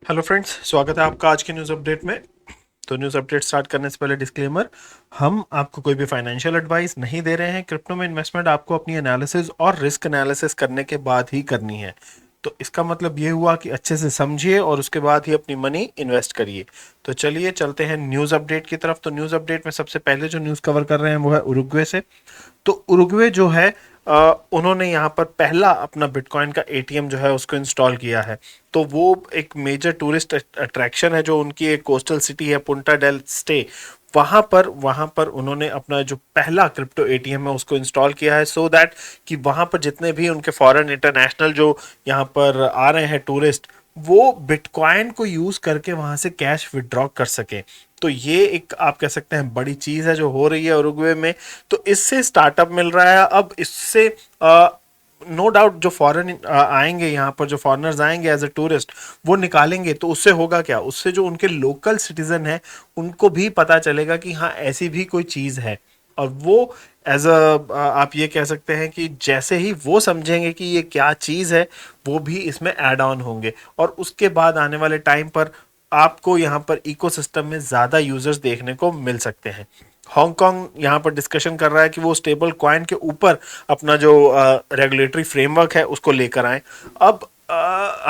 Hello friends, स्वागत है आपका आज के न्यूज़ अपडेट में। तो न्यूज़ अपडेट स्टार्ट करने से पहले डिस्क्लेमर, हम आपको कोई भी फाइनेंशियल एडवाइस नहीं दे रहे हैं। क्रिप्टो में इन्वेस्टमेंट आपको अपनी एनालिसिस और रिस्क एनालिसिस करने के बाद ही करनी है। तो इसका मतलब ये हुआ कि अच्छे से समझिए और उसके बाद ही अपनी मनी इन्वेस्ट करिए। तो चलिए चलते हैं न्यूज़ अपडेट की तरफ। तो न्यूज़ अपडेट में सबसे पहले जो न्यूज़ कवर कर रहे हैं वो है उरुग्वे से। तो उरुग्वे जो है उन्होंने यहाँ पर पहला अपना बिटकॉइन का एटीएम जो है उसको इंस्टॉल किया है। तो वो एक मेजर टूरिस्ट अट्रैक्शन है, जो उनकी एक कोस्टल सिटी है पुंटा डेल स्टे। वहाँ पर उन्होंने अपना जो पहला क्रिप्टो एटीएम है उसको इंस्टॉल किया है, सो दैट कि वहाँ पर जितने भी उनके फॉरेन इंटरनेशनल जो यहाँ पर आ रहे हैं टूरिस्ट, वो बिटकॉइन को यूज करके वहां से कैश विड्रॉ कर सके। तो ये एक आप कह सकते हैं बड़ी चीज है जो हो रही है उरुग्वे में। तो इससे स्टार्टअप मिल रहा है। अब इससे नो डाउट जो फॉरेन आएंगे, यहाँ पर जो फॉरेनर्स आएंगे एज ए टूरिस्ट, वो निकालेंगे। तो उससे होगा क्या, उससे जो उनके लोकल सिटीजन है उनको भी पता चलेगा कि हाँ ऐसी भी कोई चीज़ है। और वो एज अ आप ये कह सकते हैं कि जैसे ही वो समझेंगे कि ये क्या चीज़ है, वो भी इसमें ऐड ऑन होंगे। और उसके बाद आने वाले टाइम पर आपको यहाँ पर इकोसिस्टम में ज़्यादा यूजर्स देखने को मिल सकते हैं। हांगकांग यहाँ पर डिस्कशन कर रहा है कि वो स्टेबल कॉइन के ऊपर अपना जो रेगुलेटरी फ्रेमवर्क है उसको लेकर आए। अब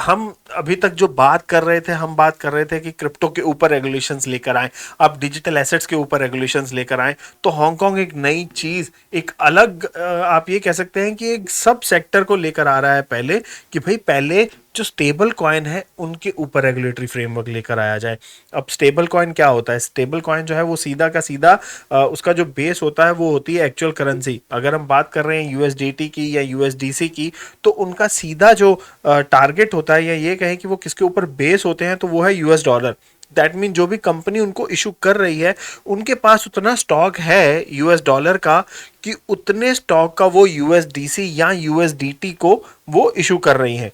हम अभी तक जो बात कर रहे थे, हम बात कर रहे थे कि क्रिप्टो के ऊपर रेगुलेशंस लेकर आए, अब डिजिटल एसेट्स के ऊपर रेगुलेशंस लेकर आए। तो हांगकांग एक नई चीज, एक अलग आप ये कह सकते हैं कि एक सब सेक्टर को लेकर आ रहा है पहले, कि भाई पहले जो स्टेबल कॉइन है उनके ऊपर रेगुलेटरी फ्रेमवर्क लेकर आया जाए। अब स्टेबल कॉइन क्या होता है? स्टेबल कॉइन जो है वो सीधा का सीधा उसका जो बेस होता है वो होती है एक्चुअल करेंसी। अगर हम बात कर रहे हैं यूएसडीटी की या यूएसडीसी की, तो उनका सीधा जो टारगेट होता है, या ये कहें कि वो किसके ऊपर बेस होते हैं, तो वो है यूएस डॉलर। दैट मीन जो भी कंपनी उनको इशू कर रही है, उनके पास उतना स्टॉक है यूएस डॉलर का कि उतने स्टॉक का वो यूएसडीसी या यूएसडीटी को वो इशू कर रही है।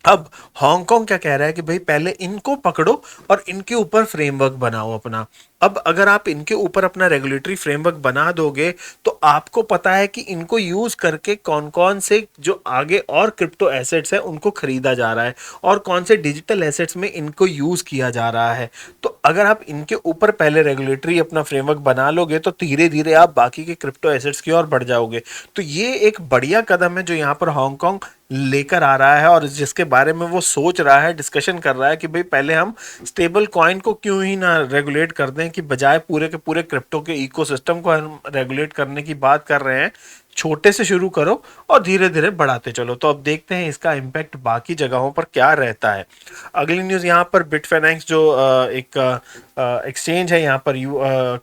अब हांगकांग क्या कह रहा है कि भाई पहले इनको पकड़ो और इनके ऊपर फ्रेमवर्क बनाओ अपना। अब अगर आप इनके ऊपर अपना रेगुलेटरी फ्रेमवर्क बना दोगे, तो आपको पता है कि इनको यूज करके कौन कौन से जो आगे और क्रिप्टो एसेट्स हैं उनको खरीदा जा रहा है, और कौन से डिजिटल एसेट्स में इनको यूज किया जा रहा है। तो अगर आप इनके ऊपर पहले रेगुलेटरी अपना फ्रेमवर्क बना लोगे, तो धीरे धीरे आप बाकी के क्रिप्टो एसेट्स की ओर बढ़ जाओगे। तो ये एक बढ़िया कदम है जो यहाँ पर हांगकांग लेकर आ रहा है, और जिसके बारे में वो सोच रहा है, डिस्कशन कर रहा है कि भाई पहले हम स्टेबल कॉइन को क्यों ही ना रेगुलेट कर दें, कि बजाय पूरे के पूरे क्रिप्टो के इकोसिस्टम को हम रेगुलेट करने की बात कर रहे हैं। छोटे से शुरू करो और धीरे धीरे बढ़ाते चलो। तो अब देखते हैं इसका इम्पैक्ट बाकी जगहों पर क्या रहता है। अगली न्यूज़ यहाँ पर बिटफाइनेंस जो एक एक्सचेंज है यहाँ पर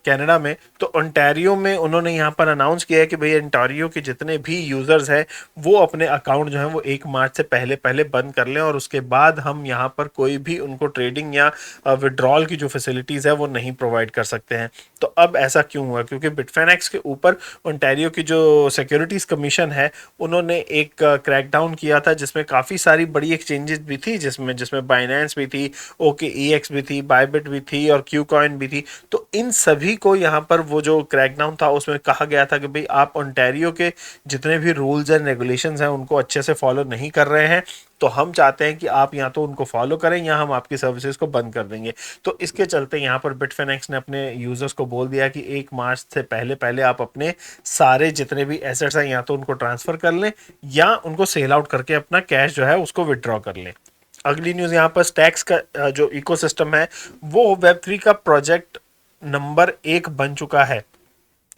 कनाडा में, तो ओंटारियो में उन्होंने यहाँ पर अनाउंस किया है कि भाई ओंटारियो के जितने भी यूज़र्स हैं वो अपने अकाउंट जो है वो 1 मार्च से पहले पहले बंद कर लें, और उसके बाद हम यहाँ पर कोई भी उनको ट्रेडिंग या विड्रॉल की जो फैसिलिटीज़ है वो नहीं प्रोवाइड कर सकते हैं। तो अब ऐसा क्यों हुआ? क्योंकि बिटफाइनेंस के ऊपर ओंटारियो की जो सिक्योरिटीज़ कमीशन है, उन्होंने एक क्रैकडाउन किया था, जिसमें काफ़ी सारी बड़ी एक्सचेंजेस भी थी, जिसमें जिसमें बाइनेंस भी थी, OKEX भी थी, बायबिट भी थी और क्यू कॉइन भी थी। तो इन सभी को यहाँ पर वो जो क्रैकडाउन था उसमें कहा गया था कि भाई आप ओंटारियो के जितने भी रूल्स एंड रेगुलेशंस हैं उनको अच्छे से फॉलो नहीं कर रहे हैं, तो हम चाहते हैं कि आप या तो उनको फॉलो करें या हम आपकी सर्विसेज को बंद कर देंगे। तो इसके चलते यहाँ पर बिटफाइनेंस ने अपने यूजर्स को बोल दिया कि 1 मार्च से पहले पहले आप अपने सारे जितने भी एसेट्स हैं या तो उनको ट्रांसफर कर लें या उनको सेल आउट करके अपना कैश जो है उसको विड्रॉ कर लें। अगली न्यूज़ यहाँ पर स्टैक्स का जो इकोसिस्टम है वो वेब3 का प्रोजेक्ट नंबर 1 बन चुका है,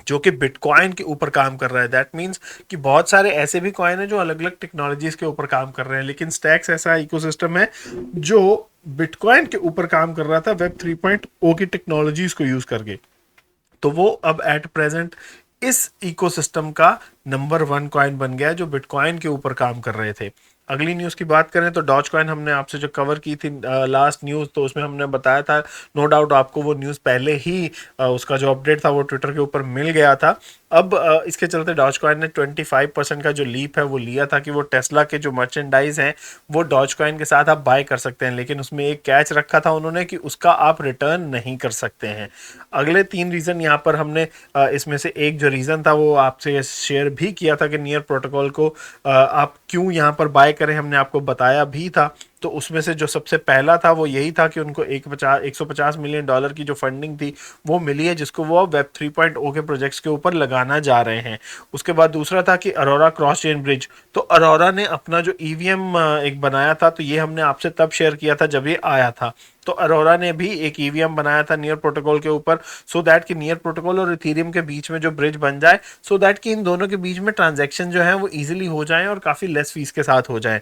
जो कि बिटकॉइन के ऊपर काम कर रहा है। दैट मीन्स कि बहुत सारे ऐसे भी कॉइन है जो अलग अलग टेक्नोलॉजीज के ऊपर काम कर रहे हैं, लेकिन स्टैक्स ऐसा इकोसिस्टम है जो बिटकॉइन के ऊपर काम कर रहा था वेब 3.0 की टेक्नोलॉजीज को यूज करके। तो वो अब एट प्रेजेंट इस इकोसिस्टम का नंबर 1 कॉइन बन गया है जो बिटकॉइन के ऊपर काम कर रहे थे। अगली न्यूज़ की बात करें तो डॉज कॉइन हमने आपसे जो कवर की थी लास्ट न्यूज़, तो उसमें हमने बताया था, नो डाउट आपको वो न्यूज़ पहले ही उसका जो अपडेट था वो ट्विटर के ऊपर मिल गया था। अब इसके चलते डॉज कॉइन ने 25% का जो लीप है वो लिया था कि वो टेस्ला के जो मर्चेंडाइज हैं वो डॉज कॉइन के साथ आप बाय कर सकते हैं, लेकिन उसमें एक कैच रखा था उन्होंने कि उसका आप रिटर्न नहीं कर सकते हैं। अगले 3 रीज़न यहाँ पर हमने इसमें से एक जो रीज़न था वो आपसे शेयर भी किया था कि नियर प्रोटोकॉल को आप क्यों यहाँ पर बाय करें, हमने आपको बताया भी था। तो उसमें से जो सबसे पहला था वो यही था कि उनको 150 मिलियन डॉलर की जो फंडिंग थी वो मिली है, जिसको वो वेब 3.0 के प्रोजेक्ट्स के ऊपर लगाना जा रहे हैं। उसके बाद दूसरा था कि अरोरा क्रॉस चेन ब्रिज। तो अरोरा ने अपना जो ईवीएम एक बनाया था, तो ये हमने आपसे तब शेयर किया था जब ये आया था। तो अरोरा ने भी एक ईवीएम बनाया था नियर प्रोटोकॉल के ऊपर, सो दैट कि नियर प्रोटोकॉल और इथेरियम के बीच में जो ब्रिज बन जाए, सो दैट कि इन दोनों के बीच में ट्रांजैक्शन जो है वो इजीली हो जाए और काफ़ी लेस फीस के साथ हो जाए।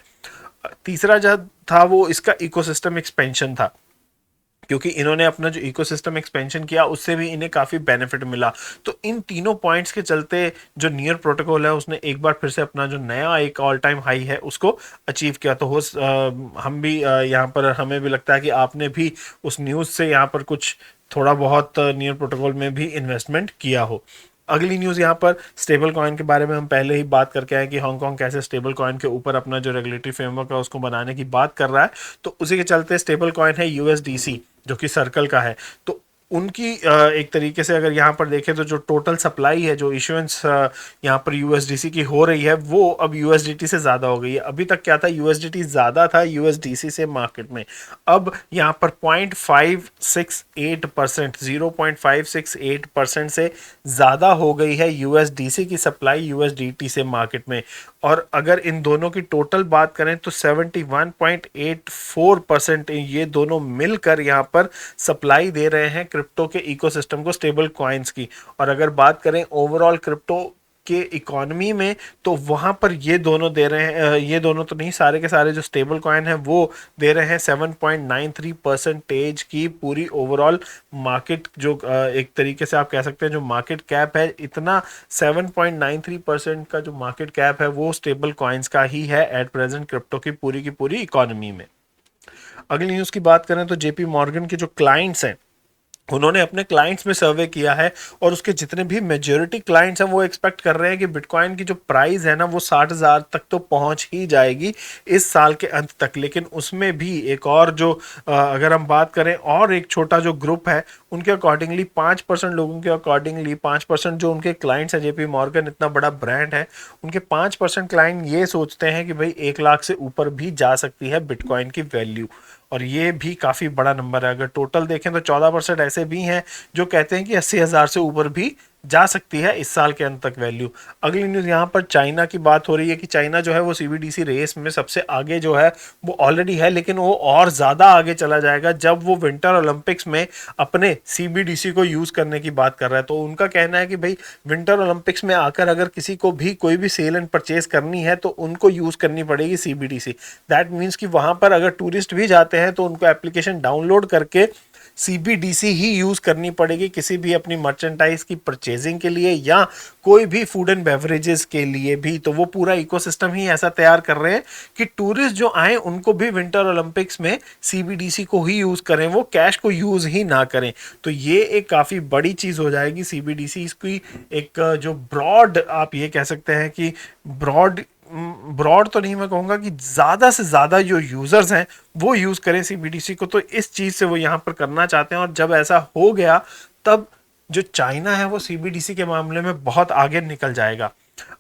तीसरा जो था वो इसका इकोसिस्टम एक्सपेंशन था, क्योंकि इन्होंने अपना जो इकोसिस्टम एक्सपेंशन किया उससे भी इन्हें काफ़ी बेनिफिट मिला। तो इन तीनों पॉइंट्स के चलते जो नियर प्रोटोकॉल है उसने एक बार फिर से अपना जो नया एक ऑल टाइम हाई है उसको अचीव किया। तो हम भी यहाँ पर हमें भी लगता है कि आपने भी उस न्यूज़ से यहाँ पर कुछ थोड़ा बहुत नियर प्रोटोकॉल में भी इन्वेस्टमेंट किया हो। अगली न्यूज़ यहाँ पर स्टेबल कॉइन के बारे में हम पहले ही बात करके आए कि हांगकांग कैसे स्टेबल कॉइन के ऊपर अपना जो रेगुलेटरी फ्रेमवर्क है उसको बनाने की बात कर रहा है। तो उसी के चलते स्टेबल कॉइन है यूएसडीसी, जो कि सर्कल का है। तो उनकी एक तरीके से अगर यहाँ पर देखें तो जो टोटल सप्लाई है, जो इशुएंस यहाँ पर यूएसडीसी की हो रही है, वो अब यूएसडीटी से ज़्यादा हो गई है। अभी तक क्या था, यूएसडीटी ज़्यादा था यूएसडीसी से मार्केट में। अब यहाँ पर 0.568% 0.568% से ज़्यादा हो गई है यूएसडीसी की सप्लाई यूएसडीटी से मार्केट में। और अगर इन दोनों की टोटल बात करें तो 71.84% ये दोनों मिलकर यहाँ पर सप्लाई दे रहे हैं क्रिप्टो के इकोसिस्टम को, स्टेबल कॉइन्स की। और अगर बात करें ओवरऑल क्रिप्टो के इकोनॉमी में, तो वहां पर ये दोनों दे रहे हैं, ये दोनों तो नहीं, सारे के सारे जो स्टेबल कॉइन है वो दे रहे हैं 7.93% की पूरी ओवरऑल मार्केट, जो एक तरीके से आप कह सकते हैं जो मार्केट कैप है, इतना 7.93% का जो मार्केट कैप है वो स्टेबल कॉइन्स का ही है एट प्रेजेंट क्रिप्टो की पूरी इकोनॉमी में। अगली न्यूज़ की बात करें तो जेपी मॉर्गन के जो क्लाइंट्स हैं उन्होंने अपने क्लाइंट्स में सर्वे किया है, और उसके जितने भी मेजॉरिटी क्लाइंट्स हैं वो एक्सपेक्ट कर रहे हैं कि बिटकॉइन की जो प्राइस है ना वो 60,000 तक तो पहुंच ही जाएगी इस साल के अंत तक। लेकिन उसमें भी एक और जो अगर हम बात करें और एक छोटा जो ग्रुप है उनके अकॉर्डिंगली 5% लोगों के अकॉर्डिंगली 5% जो उनके क्लाइंट्स हैं, जेपी मॉर्गन इतना बड़ा ब्रांड है, उनके 5% क्लाइंट ये सोचते हैं कि भाई 1 लाख से ऊपर भी जा सकती है बिटकॉइन की वैल्यू। और ये भी काफ़ी बड़ा नंबर है। अगर टोटल देखें तो 14% ऐसे भी हैं जो कहते हैं कि 80,000 से ऊपर भी जा सकती है इस साल के अंत तक वैल्यू। अगली न्यूज़ यहाँ पर चाइना की बात हो रही है कि चाइना जो है वो सीबीडीसी रेस में सबसे आगे जो है वो ऑलरेडी है, लेकिन वो और ज़्यादा आगे चला जाएगा जब वो विंटर ओलंपिक्स में अपने सीबीडीसी को यूज़ करने की बात कर रहा है। तो उनका कहना है कि भाई विंटर ओलंपिक्स में आकर अगर किसी को भी कोई भी सेल एंड परचेज करनी है तो उनको यूज़ करनी पड़ेगी सीबीडीसी। दैट मीन्स कि वहाँ पर अगर टूरिस्ट भी जाते हैं तो उनको एप्लीकेशन डाउनलोड करके सीबीडीसी ही यूज करनी पड़ेगी किसी भी अपनी मर्चेंटाइज की परचेजिंग के लिए या कोई भी फूड एंड बेवरेजेस के लिए भी। तो वो पूरा इकोसिस्टम ही ऐसा तैयार कर रहे हैं कि टूरिस्ट जो आए उनको भी विंटर ओलंपिक्स में सीबीडीसी को ही यूज करें, वो कैश को यूज ही ना करें। तो ये एक काफी बड़ी चीज हो जाएगी सीबीडीसी इसकी एक जो ब्रॉड, आप ये कह सकते हैं कि ब्रॉड तो नहीं, मैं कहूँगा कि ज़्यादा से ज़्यादा जो यूज़र्स हैं वो यूज़ करें सीबीडीसी को। तो इस चीज़ से वो यहाँ पर करना चाहते हैं, और जब ऐसा हो गया तब जो चाइना है वो सीबीडीसी के मामले में बहुत आगे निकल जाएगा।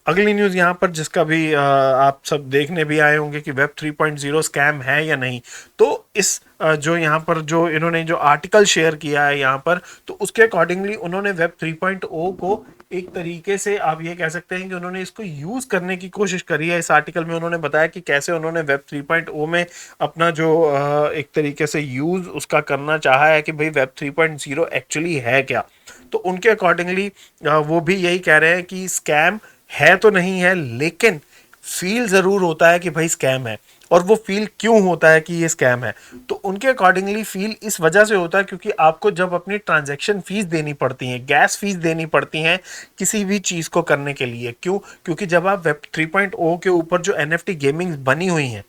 अगली न्यूज़ यहाँ पर जिसका भी आप सब देखने भी आए होंगे कि वेब 3.0 स्कैम है या नहीं। तो इस जो यहाँ पर जो इन्होंने जो आर्टिकल शेयर किया है यहाँ पर, तो उसके अकॉर्डिंगली उन्होंने वेब 3.0 को एक तरीके से आप ये कह सकते हैं कि उन्होंने इसको यूज़ करने की कोशिश करी है। इस आर्टिकल में उन्होंने बताया कि कैसे उन्होंने वेब 3.0 में अपना जो एक तरीके से यूज़ उसका करना चाहा है कि भाई वेब 3.0 एक्चुअली है क्या। तो उनके अकॉर्डिंगली वो भी यही कह रहे हैं कि स्कैम है तो नहीं है, लेकिन फील ज़रूर होता है कि भाई स्कैम है। और वो फील क्यों होता है कि ये स्कैम है, तो उनके अकॉर्डिंगली फील इस वजह से होता है क्योंकि आपको जब अपनी ट्रांजैक्शन फीस देनी पड़ती है, गैस फीस देनी पड़ती है किसी भी चीज़ को करने के लिए। क्यों? क्योंकि जब आप वेब 3.0 के ऊपर जो NFT गेमिंग बनी हुई है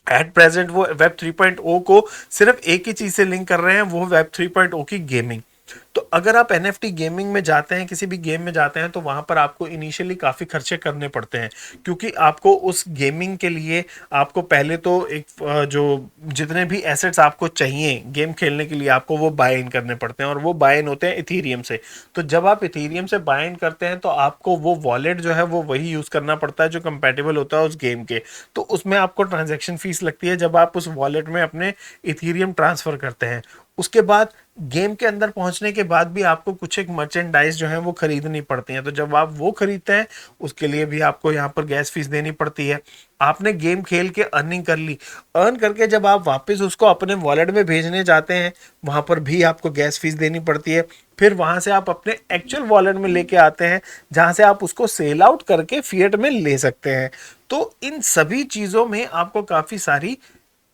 एट प्रेजेंट, वो वेब 3.0 को सिर्फ एक ही चीज़ से लिंक कर रहे हैं, वो वेब 3.0 की गेमिंग। तो अगर आप एनएफटी गेमिंग में जाते हैं, किसी भी गेम में जाते हैं, तो वहां पर आपको इनिशियली काफी खर्चे करने पड़ते हैं, क्योंकि आपको उस गेमिंग के लिए आपको पहले तो एक जो जितने भी एसेट्स आपको चाहिए गेम खेलने के लिए आपको वो बाय इन करने पड़ते हैं, और वो बाय इन होते हैं इथीरियम से। तो जब आप इथीरियम से बाय इन करते हैं तो आपको वो वॉलेट जो है वो वही यूज करना पड़ता है जो कंपेटेबल होता है उस गेम के। तो उसमें आपको ट्रांजैक्शन फीस लगती है जब आप उस वॉलेट में अपने इथीरियम ट्रांसफर करते हैं। उसके बाद गेम के अंदर पहुंचने के बाद भी आपको कुछ एक मर्चेंडाइज जो है वो खरीदनी पड़ती है। तो जब आप वो खरीदते हैं उसके लिए भी आपको यहाँ पर गैस फीस देनी पड़ती है। आपने गेम खेल के अर्निंग कर ली, अर्न करके जब आप वापस उसको अपने वॉलेट में भेजने जाते हैं वहां पर भी आपको गैस फीस देनी पड़ती है। फिर वहां से आप अपने एक्चुअल वॉलेट में लेके आते हैं जहां से आप उसको सेल आउट करके फिएट में ले सकते हैं। तो इन सभी चीजों में आपको काफी सारी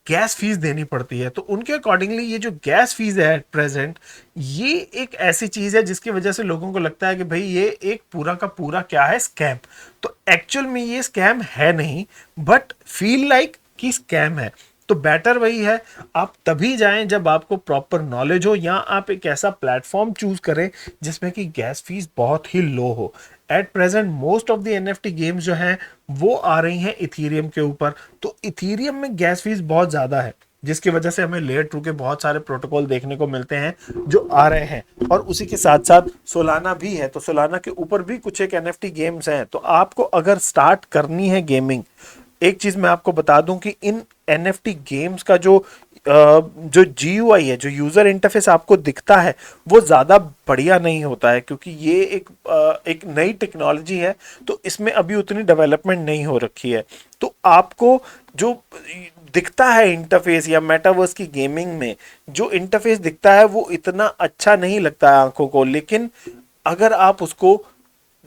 गैस फीस देनी पड़ती है। तो उनके अकॉर्डिंगली ये जो गैस फीस है एट प्रेजेंट, ये एक ऐसी चीज है जिसकी वजह से लोगों को लगता है कि भाई ये एक पूरा का पूरा क्या है, स्कैम। तो एक्चुअल में ये स्कैम है नहीं, बट फील लाइक कि स्कैम है। तो बेटर वही है आप तभी जाएं जब आपको प्रॉपर नॉलेज हो, या आप एक ऐसा प्लेटफॉर्म चूज करें जिसमें कि गैस फीस बहुत ही लो हो। At present most of the NFT games जो हैं वो आ रही हैं इथीरियम के ऊपर। तो इथीरियम में गैस फीस बहुत ज़्यादा है, जिसकी वजह से हमें लेयर 2 के बहुत सारे प्रोटोकॉल देखने को मिलते हैं जो आ रहे हैं। और उसी के साथ साथ सोलाना भी है, तो सोलाना के ऊपर भी कुछ एक एनएफटी गेम्स हैं। तो आपको अगर स्टार्ट करनी है गेमिंग, एक चीज मैं आपको बता दूं कि इन एनएफटी गेम्स का जो जीयूआई है, जो यूजर इंटरफेस आपको दिखता है, वो ज्यादा बढ़िया नहीं होता है, क्योंकि ये एक नई टेक्नोलॉजी है। तो इसमें अभी उतनी डेवलपमेंट नहीं हो रखी है। तो आपको जो दिखता है इंटरफेस, या मेटावर्स की गेमिंग में जो इंटरफेस दिखता है वो इतना अच्छा नहीं लगता है आंखों को, लेकिन अगर आप उसको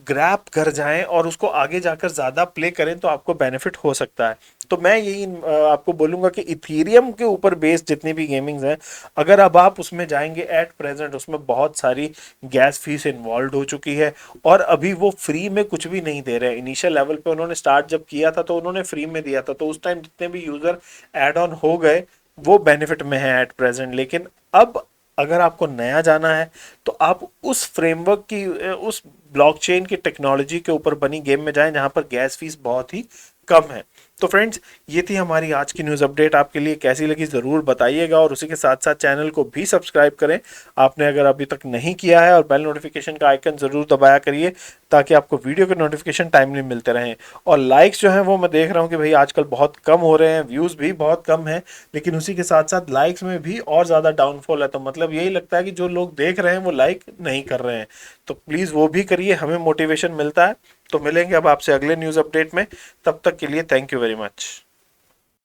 ग्रैप कर जाएं और उसको आगे जाकर ज़्यादा प्ले करें तो आपको बेनिफिट हो सकता है। तो मैं यही आपको बोलूँगा कि इथीरियम के ऊपर बेस्ड जितनी भी गेमिंग्स हैं, अगर अब आप उसमें जाएंगे एट प्रेजेंट उसमें बहुत सारी गैस फीस इन्वॉल्व हो चुकी है, और अभी वो फ्री में कुछ भी नहीं दे रहे हैं। इनिशियल लेवल पे उन्होंने स्टार्ट जब किया था तो उन्होंने फ्री में दिया था, तो उस टाइम जितने भी यूज़र एड ऑन हो गए वो बेनिफिट में है एट प्रेजेंट। लेकिन अब अगर आपको नया जाना है तो आप उस फ्रेमवर्क की, उस ब्लॉकचेन की टेक्नोलॉजी के ऊपर बनी गेम में जाएं जहां पर गैस फीस बहुत ही कम है। तो फ्रेंड्स, ये थी हमारी आज की न्यूज़ अपडेट। आपके लिए कैसी लगी ज़रूर बताइएगा, और उसी के साथ साथ चैनल को भी सब्सक्राइब करें आपने अगर अभी तक नहीं किया है, और बेल नोटिफिकेशन का आइकन ज़रूर दबाया करिए ताकि आपको वीडियो के नोटिफिकेशन टाइमली मिलते रहें। और लाइक्स जो हैं वो मैं देख रहा हूँ कि भाई आजकल बहुत कम हो रहे हैं, व्यूज़ भी बहुत कम है, लेकिन उसी के साथ साथ लाइक्स में भी और ज़्यादा डाउनफॉल है। तो मतलब यही लगता है कि जो लोग देख रहे हैं वो लाइक नहीं कर रहे हैं। तो प्लीज़ वो भी करिए, हमें मोटिवेशन मिलता है। तो मिलेंगे अब आपसे अगले न्यूज़ अपडेट में, तब तक के लिए थैंक यू वेरी मच।